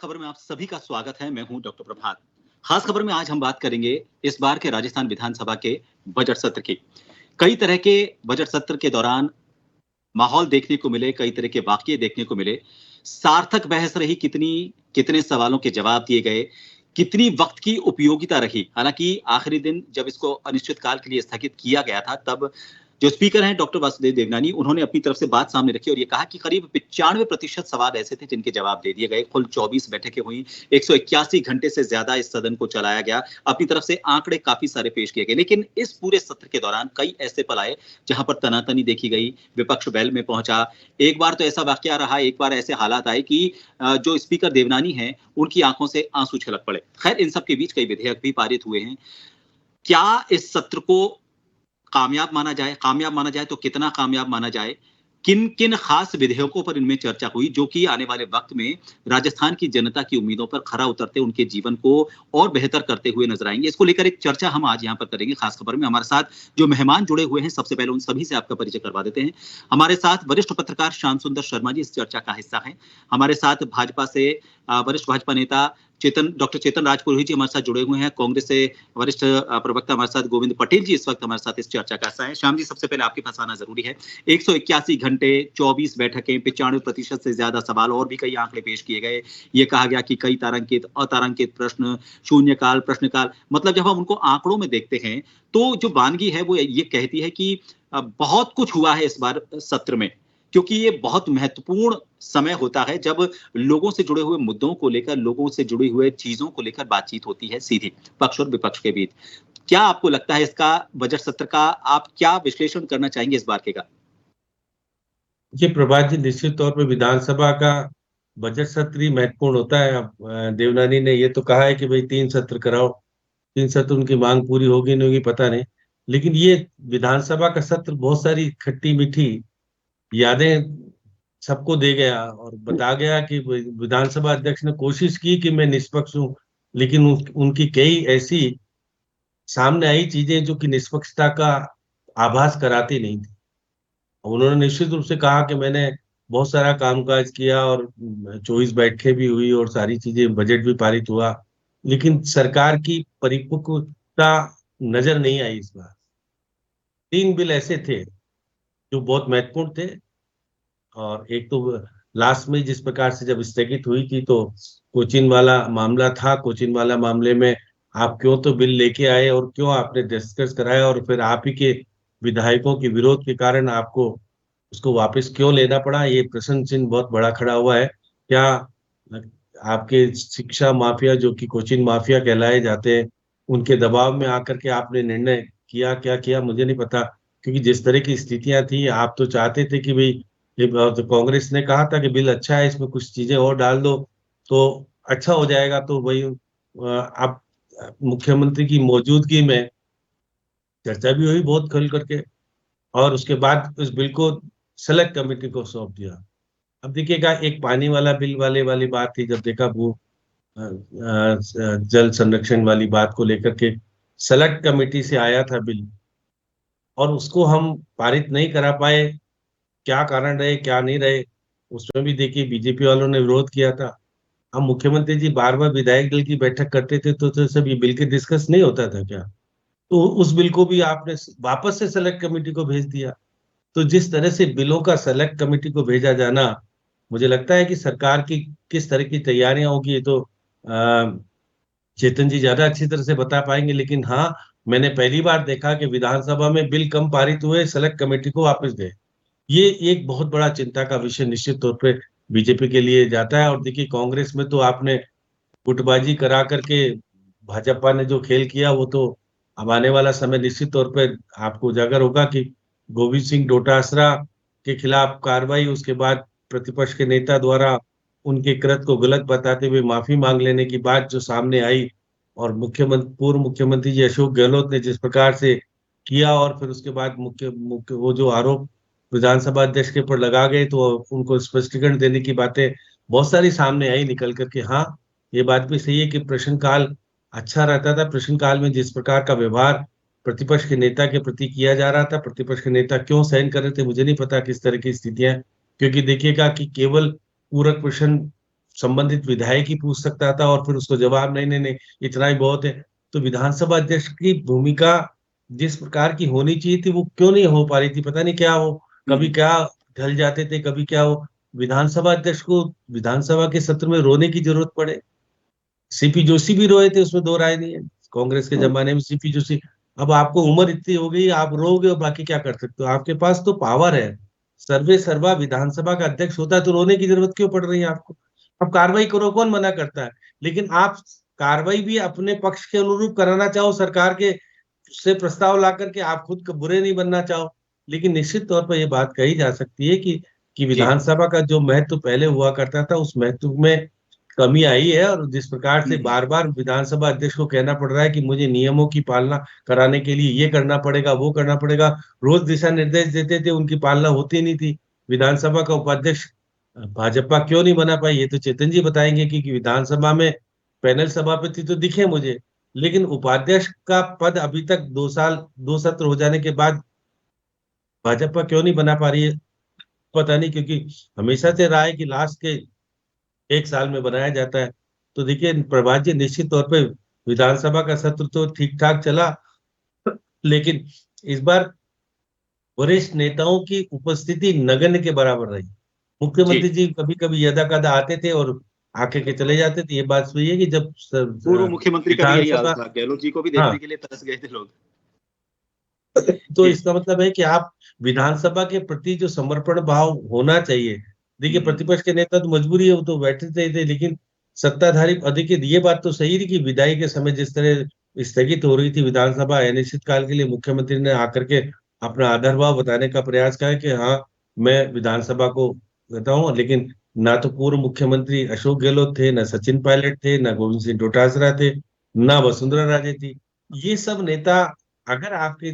खबर में आप सभी का स्वागत है। मैं हूं डॉक्टर प्रभात। खास खबर में आज हम बात करेंगे इस बार के राजस्थान विधानसभा के बजट सत्र की। कई तरह के बजट सत्र के दौरान माहौल देखने को मिले, कई तरह के वाकये देखने को मिले। सार्थक बहस रही कितने सवालों के जवाब दिए गए, कितनी वक्त की उपयोगिता रही। हालांकि आखिरी दिन जब इसको अनिश्चित काल के लिए स्थगित किया गया था, तब जो स्पीकर हैं डॉक्टर वासुदेव देवनानी, उन्होंने अपनी तरफ से बात सामने रखी और ये कहा कि करीब 95% सवाल ऐसे थे जिनके जवाब दे दिए गए। कुल 24 बैठकें हुई, 181 घंटे से ज्यादा इस सदन को चलाया गया। अपनी तरफ से आंकड़े काफी सारे पेश किए गए, लेकिन इस पूरे सत्र के दौरान कई ऐसे पल आए जहां पर तनातनी देखी गई, विपक्ष वेल में पहुंचा। एक बार तो ऐसा वाकया रहा, एक बार ऐसे हालात आए कि जो स्पीकर देवनानी हैं, उनकी आंखों से आंसू छलक पड़े। खैर, इन सब के बीच कई विधेयक भी पारित हुए हैं। क्या इस सत्र को कामयाब माना जाए तो कितना कामयाब माना जाए? किन किन खास विधेयकों पर इनमें चर्चा हुई जो कि आने वाले वक्त में राजस्थान की जनता की उम्मीदों पर खरा उतरते, उनके जीवन को और बेहतर करते हुए नजर आएंगे? इसको लेकर एक चर्चा हम आज यहाँ पर करेंगे। खास खबर में हमारे साथ जो मेहमान जुड़े हुए हैं, सबसे पहले उन सभी से आपका परिचय करवा देते हैं। हमारे साथ वरिष्ठ पत्रकार श्याम सुंदर शर्मा जी इस चर्चा का हिस्सा हैं। हमारे साथ भाजपा से वरिष्ठ भाजपा नेता डॉक्टर चेतन राजपुरोहित जी हमारे साथ जुड़े हुए हैं। कांग्रेस से वरिष्ठ प्रवक्ता हमारे साथ गोविंद पटेल जी इस वक्त हमारे साथ इस चर्चा का हिस्सा है। श्याम जी, सबसे पहले आपके पास आना जरूरी है। 181 घंटे, 24 बैठकें, 95% से ज्यादा सवाल और भी कई आंकड़े पेश किए गए। ये कहा गया कि कई तारांकित, अतारांकित प्रश्न, शून्यकाल, प्रश्नकाल। मतलब जब हम उनको आंकड़ों में देखते हैं तो जो वानगी है वो ये कहती है कि बहुत कुछ हुआ है इस बार सत्र में, क्योंकि ये बहुत महत्वपूर्ण समय होता है जब लोगों से जुड़े हुए मुद्दों को लेकर, लोगों से जुड़ी हुए चीजों को लेकर बातचीत होती है सीधी पक्ष और विपक्ष के बीच। क्या आपको लगता है इसका बजट सत्र का, आप क्या विश्लेषण करना चाहेंगे इस बार के का? जी प्रभात जी, निश्चित तौर पर विधानसभा का बजट सत्र ही महत्वपूर्ण होता है। अब देवनानी ने ये तो कहा है कि भाई 3 सत्र कराओ, 3 सत्र उनकी मांग पूरी होगी नहीं होगी पता नहीं, लेकिन ये विधानसभा का सत्र बहुत सारी खट्टी मीठी यादें सबको दे गया और बता गया कि विधानसभा अध्यक्ष ने कोशिश की कि मैं निष्पक्ष हूं, लेकिन उनकी कई ऐसी सामने आई चीजें जो कि निष्पक्षता का आभास कराती नहीं थी। उन्होंने निश्चित रूप से कहा कि मैंने बहुत सारा कामकाज किया और 24 बैठकें भी हुई और सारी चीजें, बजट भी पारित हुआ, लेकिन सरकार की परिपक्वता नजर नहीं आई इस बार। 3 बिल ऐसे थे जो बहुत महत्वपूर्ण थे, और एक तो लास्ट में जिस प्रकार से जब स्थगित हुई थी तो कोचिन वाला मामला था। कोचिन वाला मामले में आप क्यों तो बिल लेके आए और क्यों आपने डिस्कस कराया, और फिर आप ही के विधायकों के विरोध के कारण आपको उसको वापस क्यों लेना पड़ा, ये प्रश्न चिन्ह बहुत बड़ा खड़ा हुआ है। क्या आपके शिक्षा माफिया जो कि कोचिंग माफिया कहलाए जाते हैं, उनके दबाव में आकर के आपने निर्णय किया, क्या किया मुझे नहीं पता, क्योंकि जिस तरह की स्थितियां थी आप तो चाहते थे कि भाई तो कांग्रेस ने कहा था कि बिल अच्छा है, इसमें कुछ चीजें और डाल दो तो अच्छा हो जाएगा। तो वही अब मुख्यमंत्री की मौजूदगी में चर्चा भी हुई बहुत खुल करके, और उसके बाद उस बिल को सेलेक्ट कमेटी को सौंप दिया। अब देखिएगा, एक पानी वाला बिल वाली बात थी, जब देखा वो जल संरक्षण वाली बात को लेकर के सेलेक्ट कमेटी से आया था बिल, और उसको हम पारित नहीं करा पाए। क्या कारण रहे क्या नहीं रहे, उसमें भी देखिए बीजेपी वालों ने विरोध किया था। हम मुख्यमंत्री जी बार बार विधायक दल की बैठक करते थे तो सब ये बिल के डिस्कस नहीं होता था क्या? तो उस बिल को भी आपने वापस से सेलेक्ट कमेटी को भेज दिया। तो जिस तरह से बिलों का सेलेक्ट कमेटी को भेजा जाना, मुझे लगता है कि सरकार की किस तरह की तैयारियां होगी ये तो चेतन जी ज्यादा अच्छी तरह से बता पाएंगे। लेकिन हाँ, मैंने पहली बार देखा कि विधानसभा में बिल कम पारित हुए, सेलेक्ट कमेटी को वापस गए। ये एक बहुत बड़ा चिंता का विषय निश्चित तौर पे बीजेपी के लिए जाता है। और देखिए, कांग्रेस में तो आपने गुटबाजी करा करके भाजपा ने जो खेल किया, वो तो अब आने वाला समय निश्चित तौर पे आपको उजागर होगा कि गोविंद सिंह डोटासरा के खिलाफ कार्रवाई, उसके बाद प्रतिपक्ष के नेता द्वारा उनके कृत्य को गलत बताते हुए माफी मांग लेने की बात जो सामने आई, और पूर्व मुख्यमंत्री जी अशोक गहलोत ने जिस प्रकार से किया, और फिर उसके बाद मुख्य मुख्य वो जो आरोप विधानसभा अध्यक्ष के ऊपर लगा गए, तो उनको स्पष्टीकरण देने की बातें बहुत सारी सामने आई निकल करके। हाँ, ये बात भी सही है कि प्रश्नकाल अच्छा रहता था। प्रश्नकाल में जिस प्रकार का व्यवहार प्रतिपक्ष के नेता के प्रति किया जा रहा था, प्रतिपक्ष के नेता क्यों सहन कर रहे थे मुझे नहीं पता किस तरह की स्थितियां, क्योंकि देखिएगा कि केवल पूरक प्रश्न संबंधित विधायक ही पूछ सकता था और फिर उसको जवाब नहीं नहीं नहीं इतना ही बहुत है। तो विधानसभा अध्यक्ष की भूमिका जिस प्रकार की होनी चाहिए थी वो क्यों नहीं हो पा रही थी, पता नहीं क्या हो, कभी क्या ढल जाते थे, कभी क्या हो। विधानसभा अध्यक्ष को विधानसभा के सत्र में रोने की जरूरत पड़े। सीपी जोशी भी रोए थे, उसमें दो राय नहीं है, कांग्रेस के जमाने में सीपी जोशी। अब आपको उम्र इतनी हो गई, आप रोगे और बाकी क्या कर सकते हो, आपके पास तो पावर है, सर्वे सर्वा विधानसभा का अध्यक्ष होता है, तो रोने की जरूरत क्यों पड़ रही है आपको। अब कार्रवाई करो, कौन मना करता है, लेकिन आप कार्रवाई भी अपने पक्ष के अनुरूप कराना चाहो, सरकार के से प्रस्ताव ला करके आप खुद को बुरे नहीं बनना चाहो। लेकिन निश्चित तौर पर यह बात कही जा सकती है कि जी विधानसभा का जो महत्व पहले हुआ करता था उस महत्व में कमी आई है। और जिस प्रकार से बार बार विधानसभा अध्यक्ष को कहना पड़ रहा है कि मुझे नियमों की पालना कराने के लिए ये करना पड़ेगा, वो करना पड़ेगा, रोज दिशा निर्देश देते थे, उनकी पालना होती नहीं थी। विधानसभा का उपाध्यक्ष भाजपा क्यों नहीं बना पाई, ये तो चेतन जी बताएंगे, क्योंकि विधानसभा में पैनल सभापति तो दिखे मुझे, लेकिन उपाध्यक्ष का पद अभी तक 2 साल 2 सत्र हो जाने के बाद भाजपा क्यों नहीं बना पा रही है, पता नहीं। क्योंकि हमेशा से रहा है कि लास्ट के 1 साल में बनाया जाता है। तो देखिए प्रभात जी, निश्चित तौर पे विधानसभा का सत्र तो ठीक ठाक चला, लेकिन इस बार वरिष्ठ नेताओं की उपस्थिति नगण्य के बराबर रही। जी। मुख्यमंत्री जी कभी कभी यदा कदा आते थे और आके के चले जाते थे। ये बात सही है कि जब पूर्व मुख्यमंत्री का भी यही हाल विधानसभा, था, गहलोत जी को भी देखने हाँ, के लिए तरस गए थे लोग। तो जी। इसका मतलब है कि आप विधानसभा के प्रति जो समर्पण भाव होना चाहिए। देखिए प्रतिपक्ष के नेता तो मजबूरी है, वो तो बैठे थे, लेकिन सत्ताधारी देखिए ये बात तो सही थी कि विदाई के समय जिस तरह स्थगित हो रही थी विधानसभा अनिश्चित काल के लिए, मुख्यमंत्री ने आकर के अपना आदर भाव बताने का प्रयास किया कि हाँ मैं विधानसभा को कहता हूँ। लेकिन ना तो पूर्व मुख्यमंत्री अशोक गहलोत थे, ना सचिन पायलट थे, ना गोविंद सिंह डोटासरा थे, ना वसुंधरा राजे थी। ये सब नेता, अगर आपके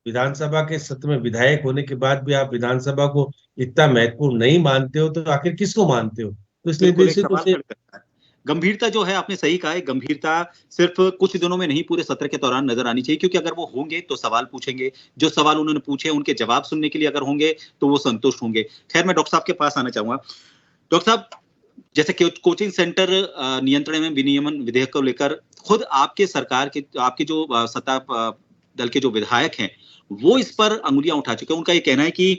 विधानसभा के सत्र में विधायक होने के बाद भी आप विधानसभा को इतना महत्वपूर्ण नहीं मानते हो, तो आखिर किसको मानते हो। तो इसलिए बिल्कुल, एक निश्चित रूप सवाल से खड़ा करता है। गंभीरता जो है, आपने सही कहा है, गंभीरता सिर्फ कुछ दिनों में नहीं, पूरे सत्र के दौरान नज़र आनी चाहिए, क्योंकि अगर वो होंगे तो सवाल पूछेंगे, जो सवाल उन्होंने पूछे उनके जवाब सुनने के लिए अगर होंगे तो वो संतुष्ट होंगे। खैर, मैं डॉक्टर साहब के पास आना चाहूँगा। डॉक्टर साहब, जैसे कोचिंग सेंटर नियंत्रण एवं विनियमन विधेयक को लेकर खुद आपके सरकार के, आपके जो सत्ता दल के जो विधायक हैं, वो इस पर अंगुलियां उठा चुके हैं। उनका ये कहना है कि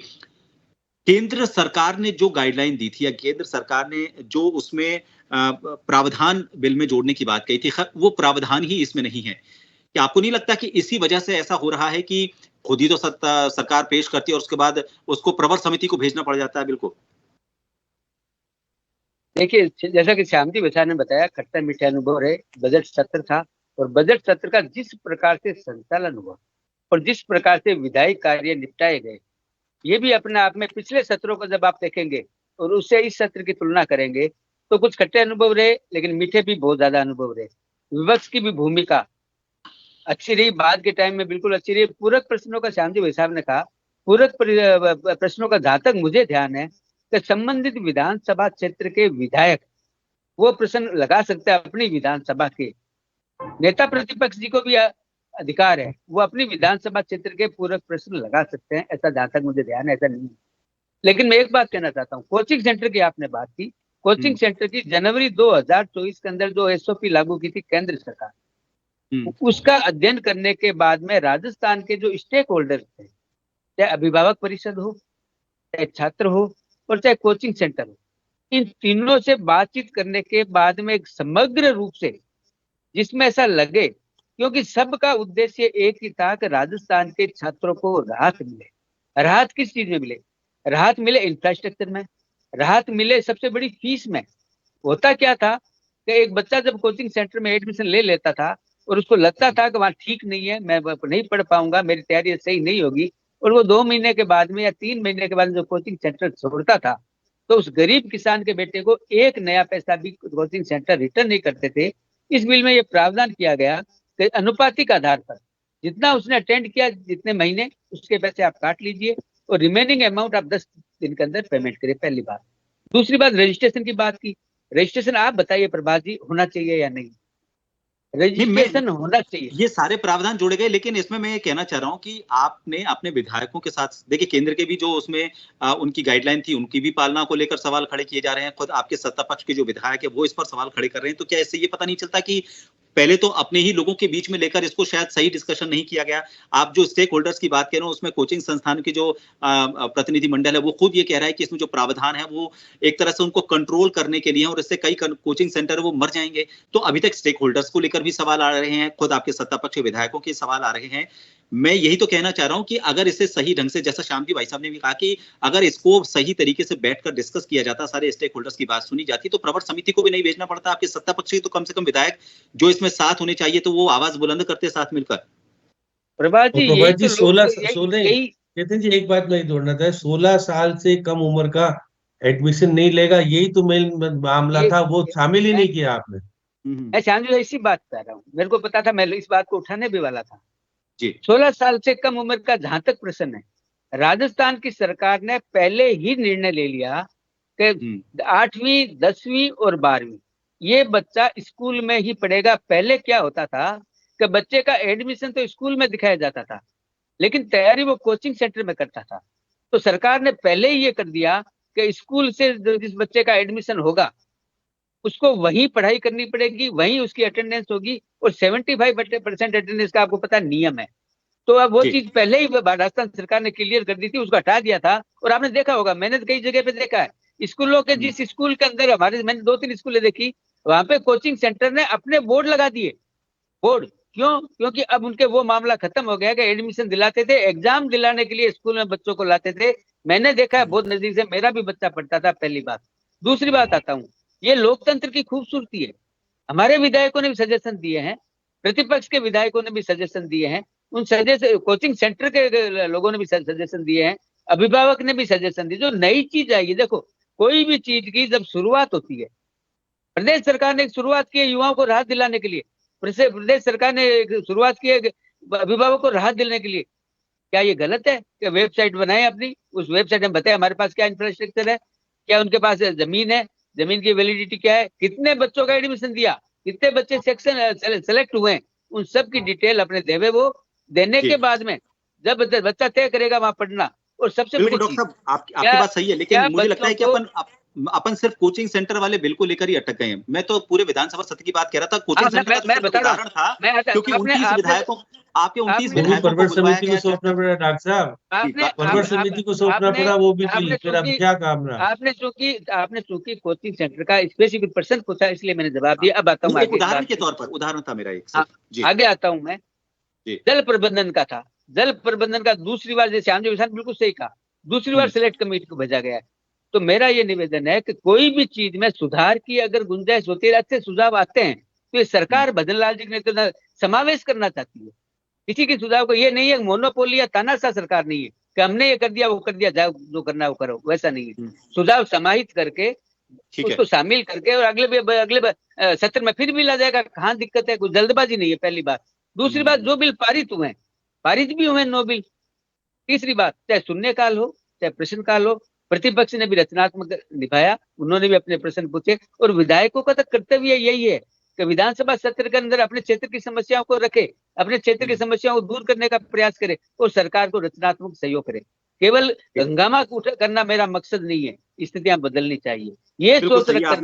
केंद्र सरकार ने जो गाइडलाइन दी थी, या केंद्र सरकार ने जो उसमें प्रावधान बिल में जोड़ने की बात कही थी, वो प्रावधान ही इसमें नहीं है। क्या आपको नहीं लगता कि इसी वजह से ऐसा हो रहा है कि खुद ही तो सरकार पेश करती है और उसके बाद उसको प्रवर समिति को भेजना पड़ जाता है? बिल्कुल। देखिए, जैसा कि श्यामजी बच्चा ने बताया, खट्टा मीठा अनुभव रहे, बजट सत्र था, और बजट सत्र का जिस प्रकार से संचालन हुआ और जिस प्रकार से विधायी कार्य निपटाए गए, ये भी अपने आप में पिछले सत्रों को जब आप देखेंगे और उससे इस सत्र की तुलना करेंगे तो कुछ खट्टे अनुभव रहे, लेकिन मीठे भी बहुत ज्यादा अनुभव रहे। विपक्ष की भी भूमिका अच्छी रही, बाद के टाइम में बिल्कुल अच्छी रही। पूरक प्रश्नों का श्यामजी भाई साहब ने कहा, पूरक प्रश्नों का जहां तक मुझे ध्यान है कि संबंधित विधानसभा क्षेत्र के विधायक वो प्रश्न लगा सकते हैं अपनी विधानसभा के। नेता प्रतिपक्ष जी को भी अधिकार है, वो अपनी विधानसभा क्षेत्र के पूरक प्रश्न लगा सकते हैं, ऐसा जहां तक मुझे ध्यान है, ऐसा नहीं है। लेकिन मैं एक बात कहना चाहता हूँ, कोचिंग सेंटर की आपने बात की, कोचिंग सेंटर की जनवरी 2024 के अंदर जो एसओपी लागू की थी केंद्र सरकार, उसका अध्ययन करने के बाद में राजस्थान के जो स्टेक होल्डर थे, चाहे अभिभावक परिषद हो, चाहे छात्र हो, और चाहे कोचिंग सेंटर हो, इन तीनों से बातचीत करने के बाद में एक समग्र रूप से, जिसमें ऐसा लगे, क्योंकि सबका उद्देश्य एक ही था कि राजस्थान के छात्रों को राहत मिले। राहत किस चीज में मिले? राहत मिले इंफ्रास्ट्रक्चर में, राहत मिले सबसे बड़ी फीस में। होता क्या था कि एक बच्चा जब कोचिंग सेंटर में एडमिशन ले लेता था और उसको लगता था कि वहां ठीक नहीं है, मैं नहीं पढ़ पाऊंगा, मेरी तैयारी सही नहीं होगी, और वो 2 महीने के बाद में या 3 महीने के बाद जो कोचिंग सेंटर छोड़ता था, तो उस गरीब किसान के बेटे को एक नया पैसा भी कोचिंग सेंटर रिटर्न नहीं करते थे। इस बिल में ये प्रावधान किया गया कि अनुपातिक आधार पर जितना उसने अटेंड किया, जितने महीने, उसके पैसे आप काट लीजिए और रिमेनिंग अमाउंट आप 10 दिन के अंदर पेमेंट करिए। पहली बात। दूसरी बात, रजिस्ट्रेशन की बात की। रजिस्ट्रेशन आप बताइए प्रभात जी, होना चाहिए या नहीं? रजिस्ट्रेशन होना चाहिए। ये सारे प्रावधान जोड़े गए, लेकिन इसमें मैं ये कहना चाह रहा हूँ कि आपने अपने विधायकों के साथ, देखिए केंद्र के भी जो उसमें उनकी गाइडलाइन थी, उनकी भी पालना को लेकर सवाल खड़े किए जा रहे हैं। खुद आपके सत्ता पक्ष के जो विधायक है वो इस पर सवाल खड़े कर रहे हैं। तो क्या इससे ये पता नहीं चलता कि पहले तो अपने ही लोगों के बीच में लेकर इसको शायद सही डिस्कशन नहीं किया गया? आप जो स्टेक होल्डर्स की बात कर रहे हो, उसमें कोचिंग संस्थान की जो प्रतिनिधि मंडल है वो खुद ये कह रहा है कि इसमें जो प्रावधान है वो एक तरह से उनको कंट्रोल करने के लिए, और इससे कई कोचिंग सेंटर वो मर जाएंगे। तो अभी तक स्टेक होल्डर्स को लेकर भी सवाल आ रहे हैं, खुद आपके सत्ता पक्ष के विधायकों के सवाल आ रहे हैं। मैं यही तो कहना चाह रहा हूं कि अगर इसे सही ढंग से, जैसा श्याम जी भाई साहब ने भी कहा कि अगर इसको सही तरीके से बैठकर डिस्कस किया जाता, सारे स्टेक होल्डर्स की बात सुनी जाती, तो प्रवर समिति को भी नहीं भेजना पड़ता। आपके सत्ता पक्ष के तो कम से कम विधायक जो इसमें साथ होने चाहिए, तो वो आवाज बुलंद करते साथ मिलकर। प्रभात जी, प्रभात जी, 16 यही चेतन जी, एक बात मैं जोड़ना था, 16 साल से कम उम्र का एडमिशन नहीं लेगा, यही तो मेन मामला था, वो शामिल ही नहीं किया आपने। मैं श्याम जी इसी बात कर रहा हूँ, मेरे को पता था, मैं इस बात को उठाने भी वाला था जी। 16 साल से कम उम्र का जहां तक प्रश्न है, राजस्थान की सरकार ने पहले ही निर्णय ले लिया कि 8वीं 10वीं और 12वीं ये बच्चा स्कूल में ही पढ़ेगा। पहले क्या होता था कि बच्चे का एडमिशन तो स्कूल में दिखाया जाता था, लेकिन तैयारी वो कोचिंग सेंटर में करता था। तो सरकार ने पहले ही ये कर दिया कि स्कूल से जिस बच्चे का एडमिशन होगा उसको वहीं पढ़ाई करनी पड़ेगी, वहीं उसकी अटेंडेंस होगी, और 75% अटेंडेंस का आपको पता नियम है। तो अब वो चीज पहले ही राजस्थान सरकार ने क्लियर कर दी थी, उसको हटा दिया था। और आपने देखा होगा, मैंने कई जगह पे देखा है, स्कूलों के जिस स्कूल के अंदर हमारे, मैंने 2-3 स्कूलें देखी, वहां पे कोचिंग सेंटर ने अपने बोर्ड लगा दिए। बोर्ड क्यों? क्योंकि अब उनके वो मामला खत्म हो गया कि एडमिशन दिलाते थे, एग्जाम दिलाने के लिए स्कूल में बच्चों को लाते थे। मैंने देखा है बहुत नजदीक से, मेरा भी बच्चा पढ़ता था। पहली बात। दूसरी बात आता हूँ, ये लोकतंत्र की खूबसूरती है। हमारे विधायकों ने भी सजेशन दिए हैं, प्रतिपक्ष के विधायकों ने भी सजेशन दिए हैं, उन सजेशन कोचिंग सेंटर के लोगों ने भी सजेशन दिए हैं, अभिभावक ने भी सजेशन दिए। जो नई चीज आई है, देखो कोई भी चीज की जब शुरुआत होती है, प्रदेश सरकार ने शुरुआत की है युवाओं को राहत दिलाने के लिए, प्रदेश सरकार ने शुरुआत की है अभिभावकों को राहत दिलाने के लिए। क्या ये गलत है कि वेबसाइट बनाए अपनी, उस वेबसाइट में बताए हमारे पास क्या इंफ्रास्ट्रक्चर है, क्या उनके पास जमीन है, जमीन की वैलिडिटी क्या है, कितने बच्चों का एडमिशन दिया, कितने बच्चे सेक्शन सेलेक्ट हुए, उन सब की डिटेल अपने देवे। वो देने के बाद में जब बच्चा तय करेगा वहां पढ़ना। और सबसे बड़ी डॉक्टर साहब, आपकी बात सही है, लेकिन मुझे लगता है कि अपन सिर्फ कोचिंग सेंटर वाले बिल को लेकर ही अटक गए हैं। मैं तो पूरे विधानसभा सत्र की बात कह रहा था। कोचिंग सेंटर का तो उदाहरण था, क्योंकि 29 विधायकों, आपके 29 विधायकों को समिति को सौंपना पड़ा। डॉक्टर साहब, परवर समिति को सौंपना पड़ा वो भी बिल, फिर अब क्या काम रहा? आपने चूंकि कोचिंग सेंटर का स्पेसिफिक पर्सन पूछा, इसलिए मैंने जवाब दिया। अब आता हूँ उदाहरण के तौर पर, उदाहरण था मेरा एक। आगे आता हूँ मैं। जल प्रबंधन का था, जल प्रबंधन का दूसरी बार, जैसे श्याम जी विशाल बिल्कुल सही कहा, दूसरी बार सिलेक्ट कमेटी को भेजा गया है। तो मेरा ये निवेदन है कि कोई भी चीज में सुधार की अगर गुंजाइश होती है, अच्छे सुझाव आते हैं, तो ये सरकार भजन लाल जी ने तो समावेश करना चाहती है। किसी के सुझाव को, ये नहीं है मोनोपोली या तानाशाह सरकार नहीं है कि हमने ये कर दिया वो कर दिया, जाओ जो करना है वो करो, वैसा नहीं है। सुझाव समाहित करके उसको शामिल करके, और अगले सत्र में फिर मिला जाएगा। कहाँ दिक्कत है? कुछ जल्दबाजी नहीं है, पहली बात। दूसरी बात, जो बिल पारित भी हुए 9 बिल। तीसरी बात, चाहे शून्यकाल हो चाहे प्रश्नकाल हो, प्रतिपक्ष ने भी रचनात्मक निभाया, उन्होंने भी अपने प्रश्न पूछे। और विधायकों का तो कर्तव्य यही है कि विधानसभा सत्र के अंदर अपने क्षेत्र की समस्याओं को रखे, अपने क्षेत्र की समस्याओं को दूर करने का प्रयास करे, और सरकार को रचनात्मक सहयोग करे। केवल हंगामा करना मेरा मकसद नहीं है, स्थितियां बदलनी चाहिए। ये सोच रखकर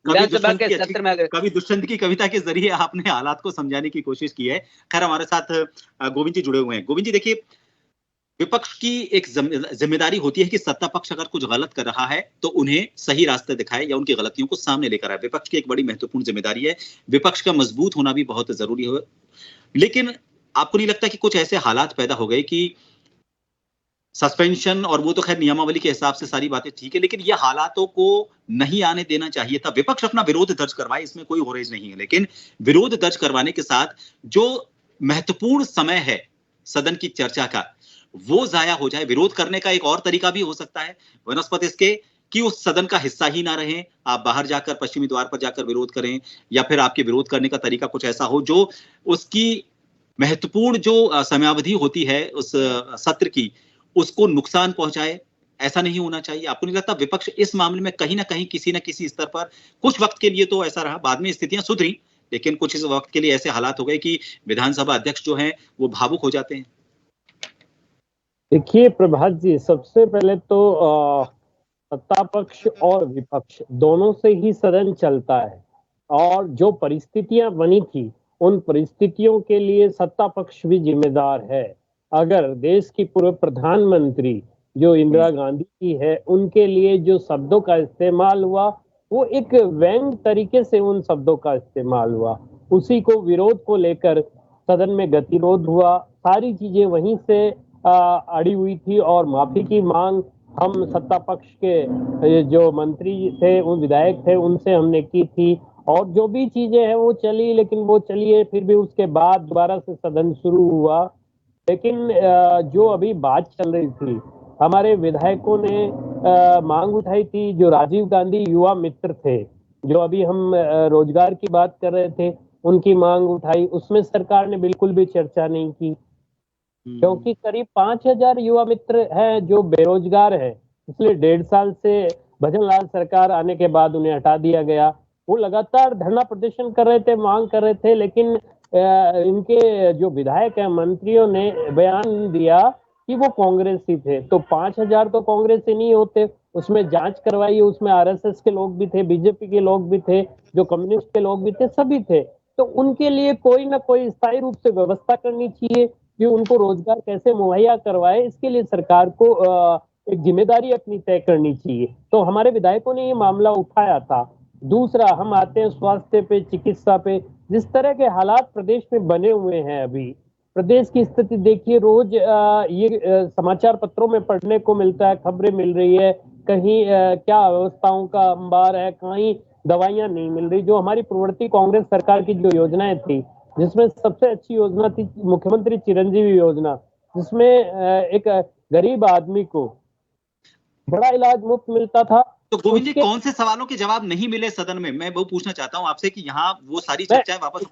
विधानसभा के सत्र में, कवि दुष्यंत की कविता के जरिए आपने हालात को समझाने की कोशिश की है। खैर, हमारे साथ गोविंद जी जुड़े हुए हैं। गोविंद जी, देखिए, विपक्ष की एक जिम्मेदारी होती है कि सत्ता पक्ष अगर कुछ गलत कर रहा है तो उन्हें सही रास्ते दिखाए या उनकी गलतियों को सामने लेकर आए। विपक्ष की एक बड़ी महत्वपूर्ण जिम्मेदारी है। विपक्ष का मजबूत होना भी बहुत जरूरी है। लेकिन आपको नहीं लगता कि कुछ ऐसे हालात पैदा हो गए कि सस्पेंशन, और वो तो खैर नियमावली के हिसाब से सारी बातें ठीक है, लेकिन ये हालातों को नहीं आने देना चाहिए था। विपक्ष अपना विरोध दर्ज करवाए, इसमें कोई होरेज नहीं है, लेकिन विरोध दर्ज करवाने के साथ जो महत्वपूर्ण समय है सदन की चर्चा का, वो जाया हो जाए। विरोध करने का एक और तरीका भी हो सकता है वनस्पति इसके कि उस सदन का हिस्सा ही ना रहें, आप बाहर जाकर पश्चिमी द्वार पर जाकर विरोध करें, या फिर आपके विरोध करने का तरीका कुछ ऐसा हो जो उसकी महत्वपूर्ण जो समयावधि होती है उस सत्र की, उसको नुकसान पहुंचाए। ऐसा नहीं होना चाहिए। आपको नहीं लगता विपक्ष इस मामले में कहीं ना कहीं किसी न किसी स्तर पर, कुछ वक्त के लिए तो ऐसा रहा, बाद में स्थितियां सुधरी, लेकिन कुछ इस वक्त के लिए ऐसे हालात हो गए कि विधानसभा अध्यक्ष जो हैं वो भावुक हो जाते हैं। देखिए प्रभात जी, सबसे पहले तो सत्ता पक्ष और विपक्ष दोनों से ही सदन चलता है, और जो परिस्थितियां बनी थी उन परिस्थितियों के लिए सत्ता पक्ष भी जिम्मेदार है। अगर देश की पूर्व प्रधानमंत्री जो इंदिरा गांधी की है, उनके लिए जो शब्दों का इस्तेमाल हुआ वो एक व्यंग तरीके से उन शब्दों का इस्तेमाल हुआ, उसी को विरोध को लेकर सदन में गतिरोध हुआ, सारी चीजें वहीं से अड़ी हुई थी और माफी की मांग हम सत्ता पक्ष के जो मंत्री थे, उन विधायक थे, उनसे हमने की थी, और जो भी चीजें हैं वो चली, लेकिन वो चलिए फिर भी उसके बाद दोबारा से सदन शुरू हुआ। लेकिन जो अभी बात चल रही थी, हमारे विधायकों ने मांग उठाई थी, जो राजीव गांधी युवा मित्र थे, जो अभी हम रोजगार की बात कर रहे थे, उनकी मांग उठाई, उसमें सरकार ने बिल्कुल भी चर्चा नहीं की, क्योंकि करीब 5,000 युवा मित्र हैं जो बेरोजगार हैं। पिछले 1.5 साल से भजनलाल सरकार आने के बाद उन्हें हटा दिया गया। वो लगातार धरना प्रदर्शन कर रहे थे, मांग कर रहे थे, लेकिन इनके जो विधायक हैं, मंत्रियों ने बयान दिया कि वो कांग्रेसी थे। तो 5,000 तो कांग्रेसी नहीं होते, उसमें जांच करवाई, उसमें आरएसएस के लोग भी थे, बीजेपी के लोग भी थे, जो कम्युनिस्ट के लोग भी थे, सभी थे। तो उनके लिए कोई ना कोई स्थायी रूप से व्यवस्था करनी चाहिए कि उनको रोजगार कैसे मुहैया करवाए, इसके लिए सरकार को एक जिम्मेदारी अपनी तय करनी चाहिए। तो हमारे विधायकों ने ये मामला उठाया था। दूसरा, हम आते हैं स्वास्थ्य पे, चिकित्सा पे। जिस तरह के हालात प्रदेश में बने हुए हैं, अभी प्रदेश की स्थिति देखिए, रोज ये समाचार पत्रों में पढ़ने को मिलता है, खबरें मिल रही है, कहीं क्या अवस्थाओं का अंबार है, कहीं दवाइयां नहीं मिल रही। जो हमारी पूर्ववर्ती कांग्रेस सरकार की जो योजनाएं थी, जिसमें सबसे अच्छी योजना थी मुख्यमंत्री चिरंजीवी योजना, जिसमें एक गरीब आदमी को बड़ा इलाज मुफ्त मिलता था। तो गोविंद जी, कौन से सवालों के जवाब नहीं मिले सदन में? मैं वो पूछना चाहता हूं आपसे कि यहाँ वो सारी चर्चाएं वापस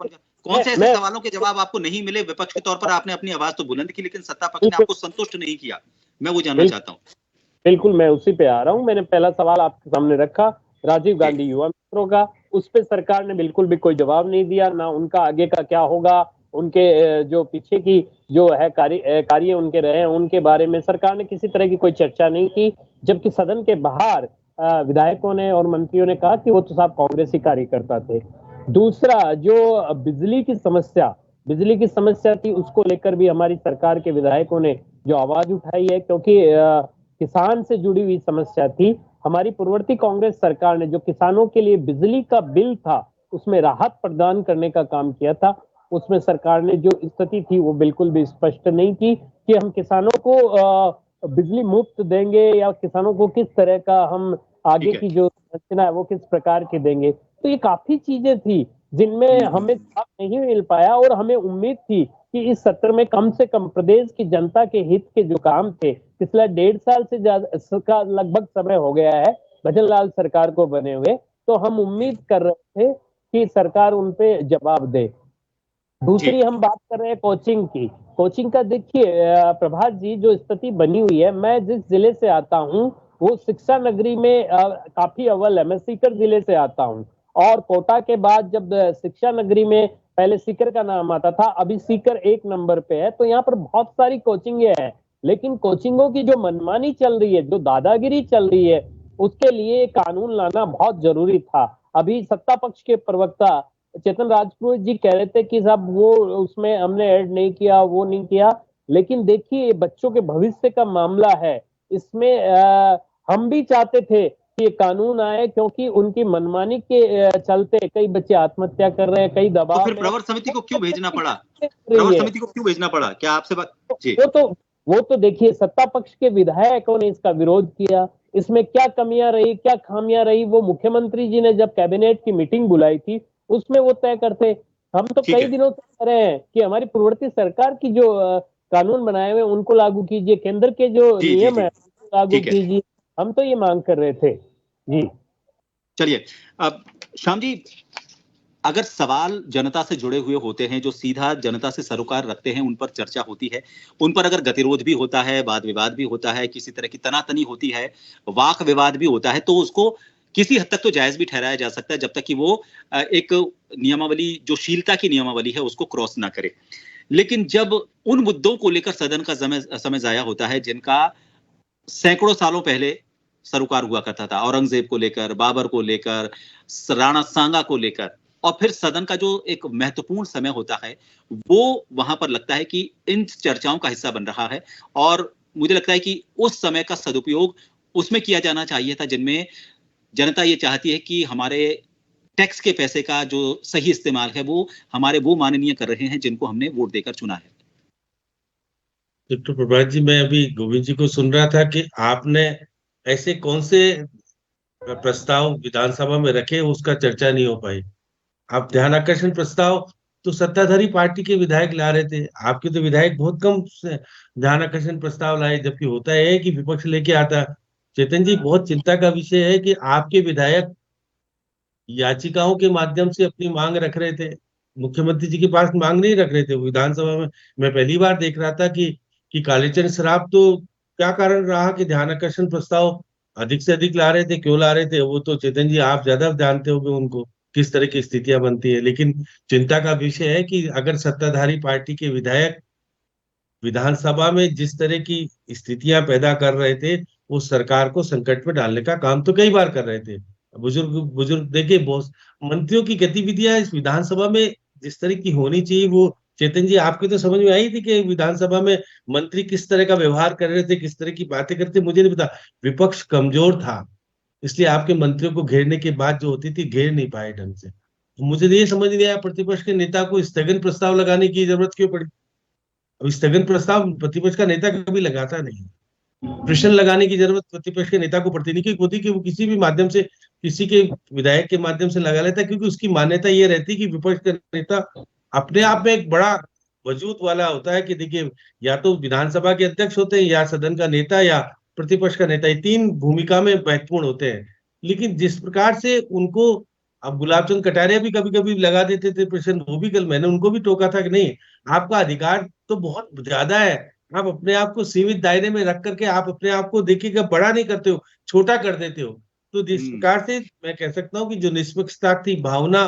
कौन से ऐसे सवालों के जवाब आपको नहीं मिले? विपक्ष के तौर पर आपने अपनी आवाज तो बुलंद की, लेकिन सत्ता पक्ष ने आपको संतुष्ट नहीं किया। मैं वो जानना चाहता हूँ। बिल्कुल, मैं उसी पे आ रहा हूँ। मैंने पहला सवाल आपके सामने रखा, राजीव गांधी युवा मित्रों का, उस पे सरकार ने बिल्कुल भी कोई जवाब नहीं दिया, ना उनका आगे का क्या होगा, उनके जो पीछे की जो है कार्य उनके रहे हैं, उनके बारे में सरकार ने किसी तरह की कोई चर्चा नहीं की। जबकि सदन के बाहर विधायकों ने और मंत्रियों ने कहा कि वो तो साहब कांग्रेसी कार्यकर्ता थे। दूसरा, जो बिजली की समस्या थी, उसको लेकर भी हमारी सरकार के विधायकों ने जो आवाज उठाई है, क्योंकि किसान से जुड़ी हुई समस्या थी। हमारी पूर्ववर्ती कांग्रेस सरकार ने जो किसानों के लिए बिजली का बिल था, उसमें राहत प्रदान करने का काम किया था। उसमें सरकार ने जो स्थिति थी वो बिल्कुल भी स्पष्ट नहीं की कि हम किसानों को बिजली मुफ्त देंगे, या किसानों को किस तरह का हम आगे की जो रचना है वो किस प्रकार की देंगे। तो ये काफी चीजें थी जिनमें हमें साथ नहीं मिल पाया, और हमें उम्मीद थी कि इस सत्र में कम से कम प्रदेश की जनता के हित के जो काम थे, पिछला 1.5 साल से ज्यादा का लगभग समय हो गया है भजनलाल सरकार को बने हुए, तो हम उम्मीद कर रहे थे कि सरकार उन पे जवाब दे। दूसरी, हम बात कर रहे हैं कोचिंग का देखिए प्रभात जी, जो स्थिति बनी हुई है, मैं जिस जिले से आता हूँ वो शिक्षा नगरी में काफी अव्वल है। मैं सीकर जिले से आता हूँ, और कोटा के बाद जब शिक्षा नगरी में पहले सीकर का नाम आता था, अभी सीकर 1 नंबर पे है। तो यहाँ पर बहुत सारी कोचिंगें हैं, लेकिन कोचिंगों की जो मनमानी चल रही है, जो दादागिरी चल रही है, उसके लिए कानून लाना बहुत जरूरी था। अभी सत्ता पक्ष के प्रवक्ता चेतन राजपूत जी कह रहे थे कि साहब वो उसमें हमने ऐड नहीं किया, वो नहीं किया, लेकिन देखिए बच्चों के भविष्य का मामला है, इसमें हम भी चाहते थे कि कानून आए, क्योंकि उनकी मनमानी के चलते कई बच्चे आत्महत्या कर रहे हैं, कई दबाव। तो फिर प्रवर समिति को क्यों भेजना पड़ा? प्रवर समिति को क्यों भेजना पड़ा? क्या आपसे बात जी? वो तो देखिए सत्ता पक्ष के विधायकों ने इसका विरोध किया। इसमें क्या कमियां रही, क्या खामियां रही, वो मुख्यमंत्री जी ने जब कैबिनेट की मीटिंग बुलाई थी उसमें वो तय करते। हम तो कई दिनों से कह रहे हैं कि हमारी पूर्ववर्ती सरकार की जो कानून बनाए हुए उनको लागू कीजिए, केंद्र के जो नियम है लागू कीजिए। हम तो ये मांग कर रहे थे जी। चलिए, अब श्याम जी, अगर सवाल जनता से जुड़े हुए होते हैं, जो सीधा जनता से सरोकार रखते हैं, उन पर चर्चा होती है, उन पर अगर गतिरोध भी होता है, वाद विवाद भी होता है, किसी तरह की तनातनी होती है, वाक विवाद भी होता है, तो उसको किसी हद तक तो जायज भी ठहराया जा सकता है, जब तक कि वो एक नियमावली, जो शीलता की नियमावली है, उसको क्रॉस ना करे। लेकिन जब उन मुद्दों को लेकर सदन का समय जाया होता है जिनका सैकड़ों सालों पहले सरोकार हुआ करता था, औरंगजेब को लेकर, बाबर को लेकर, राणा सांगा को लेकर, और फिर सदन का जो एक महत्वपूर्ण समय होता है वो वहां पर लगता है कि इन चर्चाओं का हिस्सा बन रहा है। और मुझे लगता है कि उस समय का सदुपयोग उसमें किया जाना चाहिए था जिनमें जनता ये चाहती है कि हमारे टैक्स के पैसे का जो सही इस्तेमाल है वो हमारे वो माननीय कर रहे हैं जिनको हमने वोट देकर चुना है। डॉक्टर प्रभात जी, मैं अभी गोविंद जी को सुन रहा था कि आपने ऐसे कौन से प्रस्ताव विधानसभा में रखे उसका चर्चा नहीं हो पाई। आप ध्यान आकर्षण प्रस्ताव तो सत्ताधारी पार्टी के विधायक ला रहे थे, आपके तो विधायक बहुत कम ध्यान आकर्षण प्रस्ताव लाए, जबकि होता है कि विपक्ष लेके आता। चेतन जी, बहुत चिंता का विषय है कि आपके विधायक याचिकाओं के माध्यम से अपनी मांग रख रहे थे, मुख्यमंत्री जी के पास मांग नहीं रख रहे थे। वो विधानसभा में मैं पहली बार देख रहा था कि कालीचरण श्राप, तो क्या कारण रहा कि ध्यान आकर्षण प्रस्ताव अधिक से अधिक ला रहे थे, क्यों ला रहे थे? वो तो चेतन जी आप ज्यादा जानते होंगे उनको, किस तरह की स्थितियां बनती है। लेकिन चिंता का विषय है कि अगर सत्ताधारी पार्टी के विधायक विधानसभा में जिस तरह की स्थितियां पैदा कर रहे थे, वो सरकार को संकट में डालने का काम तो कई बार कर रहे थे। बुजुर्ग बुजुर्ग देखिए, बहुत मंत्रियों की गतिविधियां इस विधानसभा में जिस तरह की होनी चाहिए, वो चेतन जी आपके तो समझ में आई थी कि विधानसभा में मंत्री किस तरह का व्यवहार कर रहे थे, किस तरह की बातें करते, मुझे नहीं पता। विपक्ष कमजोर था, इसलिए आपके मंत्रियों को घेरने के बाद जो होती थी, घेर नहीं पाए ढंग से। तो मुझे ये समझ नहीं आया प्रतिपक्ष के नेता को स्थगन प्रस्ताव लगाने की जरूरत क्यों पड़ी। अब स्थगन प्रस्ताव प्रतिपक्ष का नेता कभी लगाता नहीं। प्रश्न लगाने की जरूरत प्रतिपक्ष के नेता को पड़ती नहीं, होती कि वो किसी भी माध्यम से, किसी के विधायक के माध्यम से लगा लेता, क्योंकि उसकी मान्यता ये रहती कि विपक्ष का नेता अपने आप में एक बड़ा वजूद वाला होता है कि देखिए, या तो विधानसभा के अध्यक्ष होते हैं, या सदन का नेता, या प्रतिपक्ष का नेता, ये तीन भूमिका में महत्वपूर्ण होते हैं। लेकिन जिस प्रकार से उनको, अब गुलाब चंद कटारिया भी कभी कभी लगा देते थे प्रश्न, वो भी कल मैंने उनको भी टोका था कि नहीं, आपका अधिकार तो बहुत ज्यादा है, आप अपने आप को सीमित दायरे में रख करके आप अपने आप को देखिएगा बड़ा नहीं करते हो, छोटा कर देते हो। तो जिस प्रकार से मैं कह सकता हूँ कि जो निष्पक्षता थी, भावना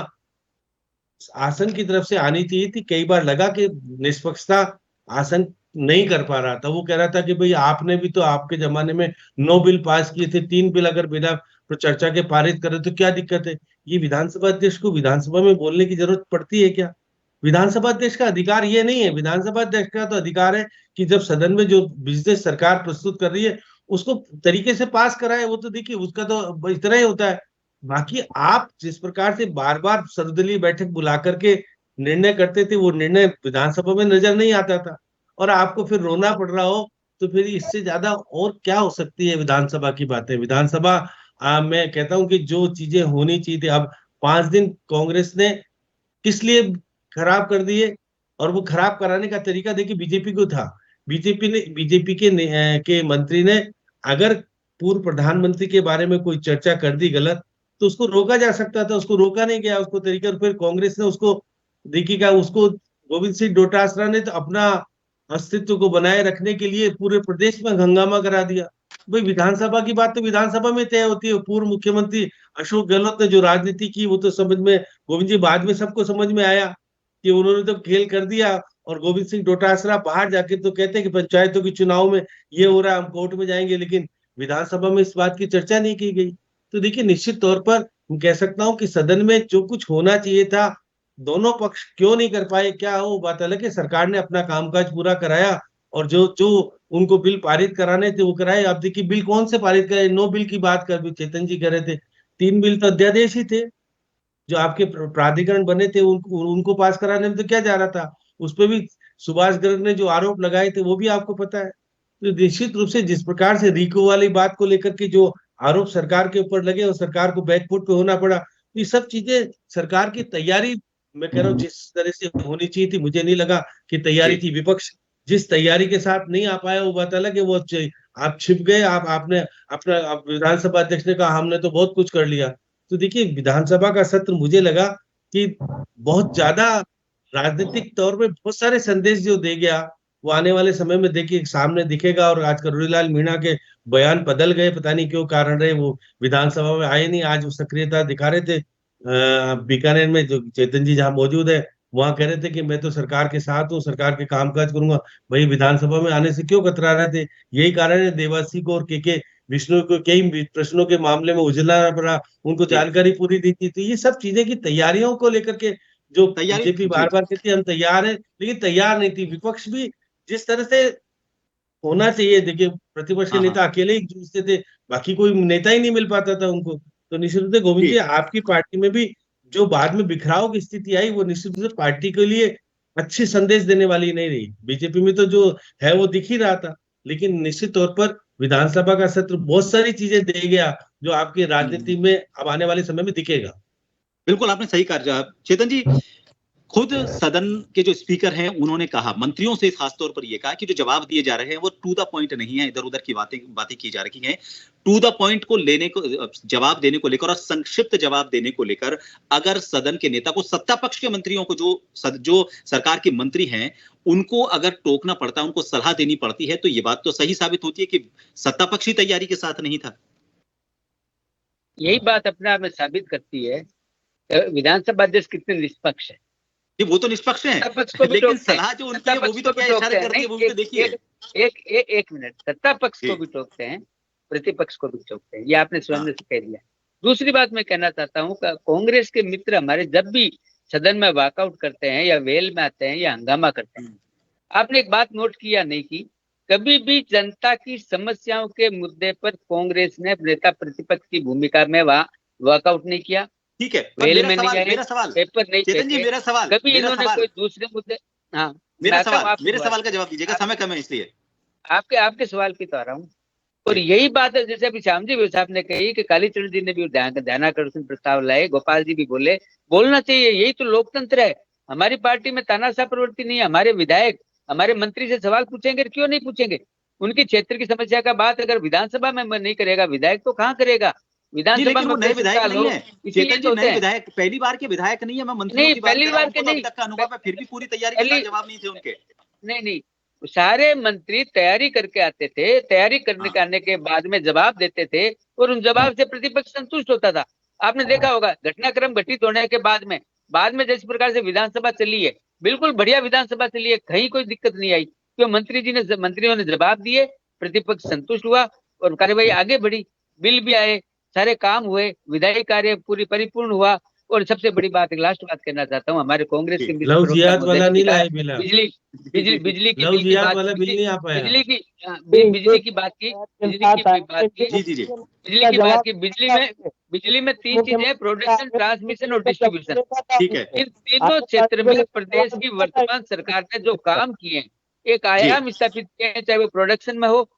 आसन की तरफ से आनी चाहिए थी, कई बार लगा कि निष्पक्षता आसन नहीं कर पा रहा था। वो कह रहा था कि भाई आपने भी तो आपके जमाने में 9 बिल पास किए थे, 3 बिल अगर बिना चर्चा के पारित करे तो क्या दिक्कत है? ये विधानसभा अध्यक्ष को विधानसभा में बोलने की जरूरत पड़ती है क्या? विधानसभा अध्यक्ष का अधिकार ये नहीं है। विधानसभा अध्यक्ष का तो अधिकार है कि जब सदन में जो बिजनेस सरकार प्रस्तुत कर रही है उसको तरीके से पास कराए। वो तो देखिए, उसका तो इतना ही होता है। बाकी आप जिस प्रकार से बार बार सर्वदलीय बैठक बुला करके निर्णय करते थे, वो निर्णय विधानसभा में नजर नहीं आता था, और आपको फिर रोना पड़ रहा हो, तो फिर इससे ज्यादा और क्या हो सकती है विधानसभा की बातें। विधानसभा मैं कहता हूं कि जो चीजें होनी चाहिए थी, अब 5 दिन कांग्रेस ने किस लिए खराब कर दिए, और वो खराब कराने का तरीका देखिए बीजेपी को था। बीजेपी के मंत्री ने अगर पूर्व प्रधानमंत्री के बारे में कोई चर्चा कर दी गलत, तो उसको रोका जा सकता था, उसको रोका नहीं गया उसको तरीका। और फिर कांग्रेस ने उसको देखिएगा, उसको गोविंद सिंह डोटासरा ने तो अपना अस्तित्व को बनाए रखने के लिए पूरे प्रदेश में हंगामा करा दिया। भाई विधानसभा की बात तो विधानसभा में तय होती है। पूर्व मुख्यमंत्री अशोक गहलोत ने जो राजनीति की, वो तो समझ में, गोविंद जी बाद में सबको समझ में आया कि उन्होंने तो खेल कर दिया। और गोविंद सिंह डोटासरा बाहर जाके तो कहते हैं कि पंचायतों के चुनाव में ये हो रहा है, हम कोर्ट में जाएंगे, लेकिन विधानसभा में इस बात की चर्चा नहीं की गई। तो देखिए, निश्चित तौर पर मैं कह सकता हूं कि सदन में जो कुछ होना चाहिए था, दोनों पक्ष क्यों नहीं कर पाए, क्या हो, बात अलग है। सरकार ने अपना कामकाज पूरा कराया, और जो जो उनको बिल पारित कराने थे वो कराए। आप देखिए, बिल कौन से पारित करे? 9 बिल की बात कर, चेतन जी कह रहे थे, 3 बिल तो अध्यादेश ही थे, जो आपके प्राधिकरण बने थे उनको पास कराने में तो क्या जा रहा था। उस पर भी सुभाष गर्ग ने जो आरोप लगाए थे वो भी आपको पता है। तो निश्चित रूप से जिस प्रकार से रिको वाली बात को लेकर के जो आरोप सरकार के ऊपर लगे और सरकार को बैकफुट पे होना पड़ा, ये सब चीजें सरकार की तैयारी, मैं कह रहा हूँ जिस तरह से होनी चाहिए थी, मुझे नहीं लगा कि तैयारी थी। विपक्ष जिस तैयारी के साथ नहीं आ पाया, वो बात अलग है। वो आप छिप गए, आपने अपना विधानसभा अध्यक्ष ने कहा हमने तो बहुत कुछ कर लिया। तो देखिए, विधानसभा का सत्र मुझे लगा कि बहुत ज्यादा राजनीतिक तौर पे बहुत सारे संदेश जो दे गया, वो आने वाले समय में देखिए सामने दिखेगा। और आज करोड़ीलाल मीणा के बयान बदल गए, पता नहीं क्यों कारण रहे, वो विधानसभा में आए नहीं। आज वो सक्रियता दिखा रहे थे बीकानेर में, जो चेतन जी जहाँ मौजूद है, वहां कह रहे थे कि मैं तो सरकार के साथ हूँ, सरकार के कामकाज करूंगा। वही विधानसभा में आने से क्यों कतरा रहे थे? यही कारण है देवासी को और के विष्णु को कई प्रश्नों के मामले में उजला पड़ा, उनको जानकारी पूरी दी थी। तो ये सब चीजें की तैयारियों को लेकर के जो तैयारी बीजेपी बार बार कहती है हम तैयार हैं, लेकिन तैयार नहीं थी। विपक्ष भी जिस तरह से होना चाहिए, देखिए प्रतिपक्ष के हाँ हाँ नेता अकेले ही जूझते थे, बाकी कोई नेता ही नहीं मिल पाता था उनको। तो निश्चित रूप से गोविंद जी, जी आपकी पार्टी में भी जो बाद में बिखराव की स्थिति आई, वो निश्चित रूप से पार्टी के लिए अच्छी संदेश देने वाली नहीं रही। बीजेपी में तो जो है वो दिख ही रहा था, लेकिन निश्चित तौर पर विधानसभा का सत्र बहुत सारी चीजें दे गया जो आपकी राजनीति में अब आने वाले समय में दिखेगा। बिल्कुल आपने सही कहा चेतन जी। खुद सदन के जो स्पीकर हैं उन्होंने कहा, मंत्रियों से खासतौर पर यह कहा कि जो जवाब दिए जा रहे हैं वो टू द पॉइंट नहीं है, इधर उधर की बातें की जा रही हैं। टू द पॉइंट को लेने को, जवाब देने को लेकर और संक्षिप्त जवाब देने को लेकर अगर सदन के नेता को, सत्ता पक्ष के मंत्रियों को, जो सरकार के मंत्री हैं उनको अगर टोकना पड़ता है, उनको सलाह देनी पड़ती है, तो ये बात तो सही साबित होती है कि सत्ता पक्ष ही तैयारी के साथ नहीं था। यही बात अपने आप में साबित करती है विधानसभा अध्यक्ष कितने निष्पक्ष है। जी वो तो निष्पक्ष हैं, लेकिन सलाह जो उनकी है वो भी तो क्या इशारा करती है, वो भी तो देखिए। एक मिनट, सत्ता पक्ष को भी टोकते हैं, प्रतिपक्ष को भी टोकते हैं, ये आपने स्वयं से कह दिया। दूसरी बात मैं कहना चाहता हूँ, कांग्रेस के मित्र हमारे जब भी सदन में वॉकआउट करते हैं या वेल में आते हैं या हंगामा करते हैं, आपने एक बात नोट किया नहीं की कभी भी जनता की समस्याओं के मुद्दे पर कांग्रेस ने नेता प्रतिपक्ष की भूमिका में वहां वॉकआउट नहीं किया। ठीक है, वेल में नहीं आए, पेपर नहीं चेतन जी मेरा सवाल, कभी इन्होंने कोई दूसरे मुद्दे। हाँ मेरे सवाल का जवाब दीजिएगा, समय कम है इसलिए। आपके सवाल की तो आ रहा हूँ। और यही बात है, जैसे अभी श्याम जी साहब ने कही कि कालीचरण जी ने भी ध्यानाकर्षण प्रस्ताव लाए, गोपाल जी भी बोले, बोलना चाहिए, यही तो लोकतंत्र है। हमारी पार्टी में तानाशाह प्रवृत्ति नहीं है। हमारे विधायक हमारे मंत्री से सवाल पूछेंगे, क्यों नहीं पूछेंगे? उनकी क्षेत्र की समस्या का बात अगर विधानसभा में नहीं करेगा विधायक तो कहाँ करेगा? विधानसभा में नए विधायक नहीं है, चेतन जी नए विधायक, पहली बार के विधायक नहीं है, मैं मंत्रियों की बात कर रहा हूं, उनको तक का अनुभव है, फिर भी पूरी तैयारी के साथ जवाब नहीं थे उनके। नहीं, सारे मंत्री तैयारी करके आते थे, तैयारी करने के आने के बाद में जवाब देते थे और उन जवाब से प्रतिपक्ष संतुष्ट होता था। आपने देखा होगा घटनाक्रम घटित होने के बाद में जिस प्रकार से विधानसभा चली है, बिल्कुल बढ़िया विधानसभा चली है, कहीं कोई दिक्कत नहीं आई, क्यों? मंत्रियों ने जवाब दिए, प्रतिपक्ष संतुष्ट हुआ और कार्यवाही आगे बढ़ी, बिल भी आए, सारे काम हुए, विधायी कार्य पूरी परिपूर्ण हुआ। और सबसे बड़ी बात, एक लास्ट बात कहना चाहता हूँ, हमारे कांग्रेस के बिजली की बात की, बिजली में 3 चीजें, प्रोडक्शन, ट्रांसमिशन और डिस्ट्रीब्यूशन। इन तीनों क्षेत्र में प्रदेश की वर्तमान सरकार ने जो काम किए हैं, एक आयाम स्थापित किए हैं, चाहे वो प्रोडक्शन में हो,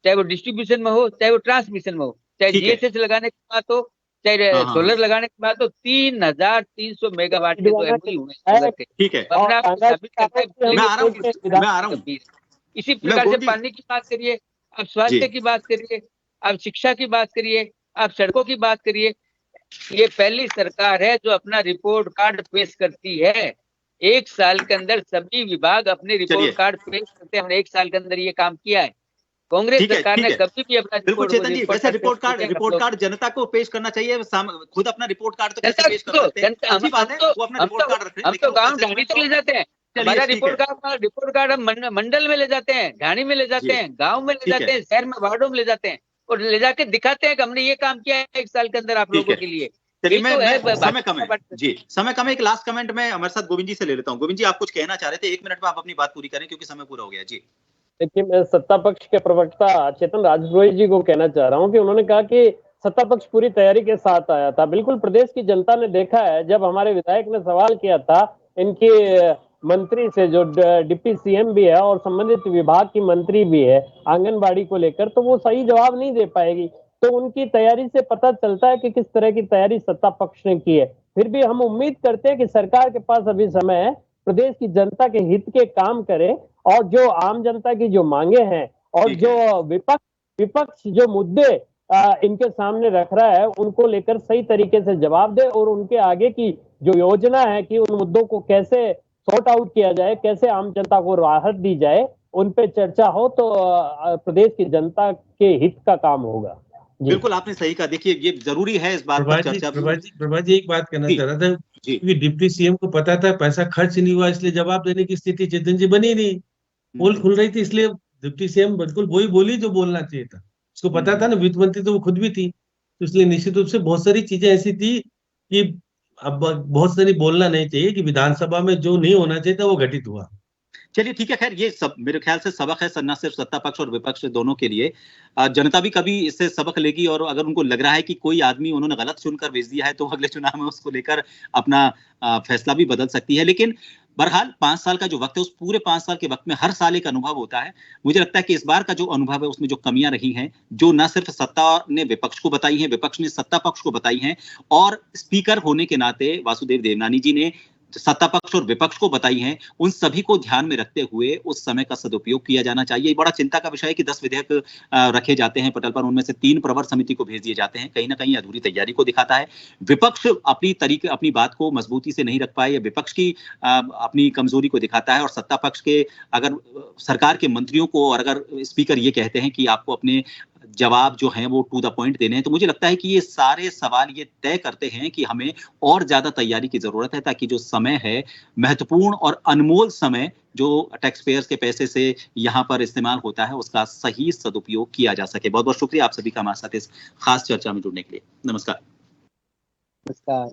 चाहे वो डिस्ट्रीब्यूशन में हो, चाहे वो ट्रांसमिशन में हो, चाहे जीएसएस लगाने की बात हो, चाहे सोलर लगाने की बात हो। 3300 मेगावाट के तो एमओयू हुए सोलर के। ठीक है, मैं आ रहा हूँ। इसी प्रकार से पानी की बात करिए, आप स्वास्थ्य की बात करिए, आप शिक्षा की बात करिए, आप सड़कों की बात करिए। ये पहली सरकार है जो अपना रिपोर्ट कार्ड पेश करती है। 1 साल के अंदर सभी विभाग अपने रिपोर्ट कार्ड पेश करते हैं। हमने 1 साल के अंदर ये काम किया है। कांग्रेस सरकार ने कभी भी अपना बिल्कुल चेतन जी, वैसे रिपोर्ट कार्ड जनता को पेश करना चाहिए, खुद अपना रिपोर्ट कार्ड तो कैसे पेश कर सकते हैं? अच्छी बात है, वो अपना रिपोर्ट कार्ड रख रहे हैं, हम तो गांव ढाणी तक ले जाते हैं। हमारा रिपोर्ट कार्ड हम मंडल में ले जाते हैं, ढाणी में ले जाते हैं, गाँव में ले जाते हैं, शहर में वार्डों में ले जाते हैं और ले जाके दिखाते हैं कि हमने ये काम किया है 1 साल के अंदर आप लोगों के लिए। समय कम है जी, समय कम है। एक लास्ट कमेंट में हमारे साथ गोविंद जी से ले लेता हूँ। गोविंद जी, आप कुछ कहना चाह रहे थे, 1 मिनट में आप अपनी बात पूरी करें क्योंकि समय पूरा हो गया जी। देखिए, मैं सत्ता पक्ष के प्रवक्ता चेतन राजद्रोही जी को कहना चाह रहा हूं कि उन्होंने कहा कि सत्ता पक्ष पूरी तैयारी के साथ आया था। बिल्कुल प्रदेश की जनता ने देखा है, जब हमारे विधायक ने सवाल किया था इनके मंत्री से, जो डिप्टी सीएम भी है और संबंधित विभाग की मंत्री भी है आंगनबाड़ी को लेकर, तो वो सही जवाब नहीं दे पाएगी। तो उनकी तैयारी से पता चलता है कि किस तरह की तैयारी सत्ता पक्ष ने की है। फिर भी हम उम्मीद करते हैं कि सरकार के पास अभी समय है, प्रदेश की जनता के हित के काम करे और जो आम जनता की जो मांगे हैं और जो विपक्ष जो मुद्दे इनके सामने रख रहा है, उनको लेकर सही तरीके से जवाब दे और उनके आगे की जो योजना है कि उन मुद्दों को कैसे सॉर्ट आउट किया जाए, कैसे आम जनता को राहत दी जाए, उन पे चर्चा हो तो प्रदेश की जनता के हित का काम होगा। बिल्कुल आपने सही कहा। देखिए ये जरूरी है इस बात पर चर्चा। प्रभा जी एक बात कहना चाह रहा था कि डिप्टी सीएम को पता था पैसा खर्च नहीं हुआ, इसलिए जवाब देने की स्थिति चेतन जी बनी नहीं, पोल खुल रही थी, इसलिए डिप्टी सीएम बिल्कुल वही बोली जो बोलना चाहिए था। उसको पता था ना, वित्त मंत्री तो वो खुद भी थी, तो इसलिए निश्चित रूप से बहुत सारी चीजें ऐसी थी कि अब बहुत सारी बोलना नहीं चाहिए कि विधानसभा में जो नहीं होना चाहिए था वो घटित हुआ। चलिए ठीक है, खैर ये सब मेरे ख्याल से सबक है न सिर्फ सत्ता पक्ष और विपक्ष दोनों के लिए। जनता भी कभी इससे सबक लेगी, और अगर उनको लग रहा है कि कोई आदमी उन्होंने गलत चुनकर भेज दिया है तो अगले चुनाव में उसको लेकर अपना फैसला भी बदल सकती है। लेकिन बहरहाल 5 साल का जो वक्त है, उस पूरे 5 साल के वक्त में हर साल एक अनुभव होता है। मुझे लगता है कि इस बार का जो अनुभव है उसमें जो कमियां रही हैं, जो न सिर्फ सत्ता ने विपक्ष को बताई हैं, विपक्ष ने सत्ता पक्ष को बताई हैं, और स्पीकर होने के नाते वासुदेव देवनानी जी ने सत्ता पक्ष और विपक्ष को बताई हैं, उन सभी को ध्यान में रखते हुए उस समय का सदुपयोग किया जाना चाहिए। बड़ा चिंता का विषय है कि 10 विधेयक रखे जाते हैं पटल पर, उनमें से 3 प्रवर समिति को भेज दिए जाते हैं। कहीं ना कहीं अधूरी तैयारी को दिखाता है। विपक्ष अपनी बात को मजबूती से नहीं रख पाए, या विपक्ष की अपनी कमजोरी को दिखाता है, और सत्ता पक्ष के अगर सरकार के मंत्रियों को, और अगर स्पीकर ये कहते हैं कि आपको अपने जवाब जो हैं वो टू द पॉइंट देने हैं, तो मुझे लगता है कि ये सारे सवाल ये तय करते हैं कि हमें और ज्यादा तैयारी की जरूरत है, ताकि जो समय है, महत्वपूर्ण और अनमोल समय जो टैक्स पेयर्स के पैसे से यहाँ पर इस्तेमाल होता है, उसका सही सदुपयोग किया जा सके। बहुत बहुत शुक्रिया आप सभी का हमारे साथ इस खास चर्चा में जुड़ने के लिए। नमस्कार। नमस्कार।